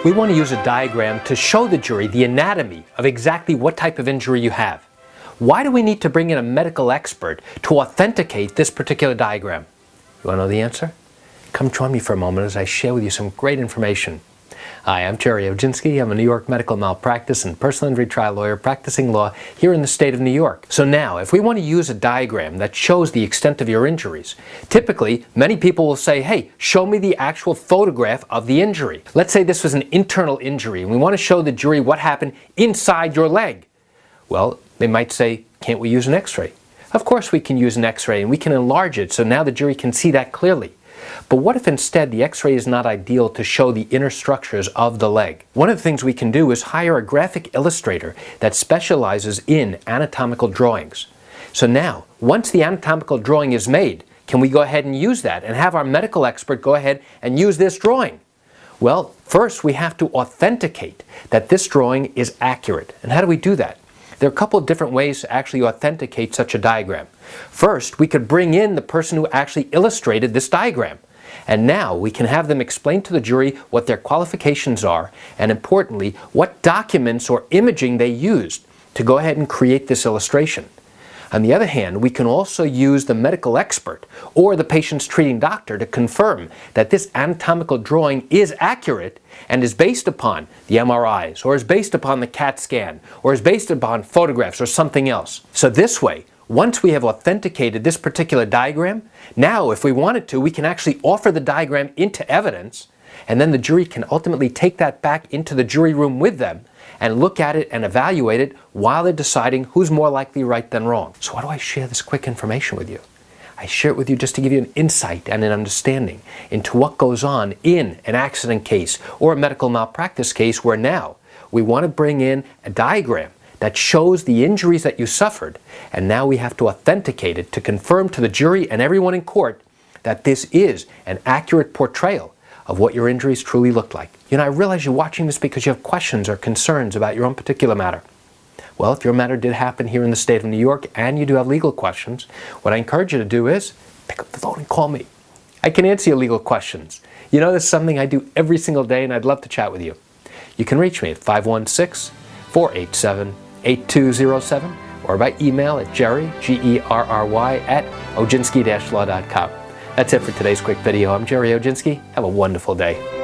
We want to use a diagram to show the jury the anatomy of exactly what type of injury you have. Why do we need to bring in a medical expert to authenticate this particular diagram? You want to know the answer? Come join me for a moment as I share with you some great information. Hi, I'm Gerry Oginski. I'm a New York medical malpractice and personal injury trial lawyer practicing law here in the state of New York. So now, if we want to use a diagram that shows the extent of your injuries, typically many people will say, hey, show me the actual photograph of the injury. Let's say this was an internal injury and we want to show the jury what happened inside your leg. Well, they might say, can't we use an x-ray? Of course we can use an x-ray and we can enlarge it so now the jury can see that clearly. But what if instead the x-ray is not ideal to show the inner structures of the leg? One of the things we can do is hire a graphic illustrator that specializes in anatomical drawings. So now, once the anatomical drawing is made, can we go ahead and use that and have our medical expert go ahead and use this drawing? Well, first we have to authenticate that this drawing is accurate. And how do we do that? There are a couple of different ways to actually authenticate such a diagram. First, we could bring in the person who actually illustrated this diagram. And now we can have them explain to the jury what their qualifications are and, importantly, what documents or imaging they used to go ahead and create this illustration. On the other hand, we can also use the medical expert or the patient's treating doctor to confirm that this anatomical drawing is accurate and is based upon the MRIs, or is based upon the CAT scan, or is based upon photographs or something else. So this way, once we have authenticated this particular diagram, now if we wanted to, we can actually offer the diagram into evidence, and then the jury can ultimately take that back into the jury room with them and look at it and evaluate it while they're deciding who's more likely right than wrong. So why do I share this quick information with you? I share it with you just to give you an insight and an understanding into what goes on in an accident case or a medical malpractice case where now we want to bring in a diagram that shows the injuries that you suffered, and now we have to authenticate it to confirm to the jury and everyone in court that this is an accurate portrayal of what your injuries truly looked like. You know, I realize you're watching this because you have questions or concerns about your own particular matter. Well, if your matter did happen here in the state of New York and you do have legal questions, what I encourage you to do is pick up the phone and call me. I can answer your legal questions. You know, this is something I do every single day and I'd love to chat with you. You can reach me at 516-487-8207 or by email at Gerry, Gerry, at oginski-law.com. That's it for today's quick video. I'm Gerry Oginski. Have a wonderful day.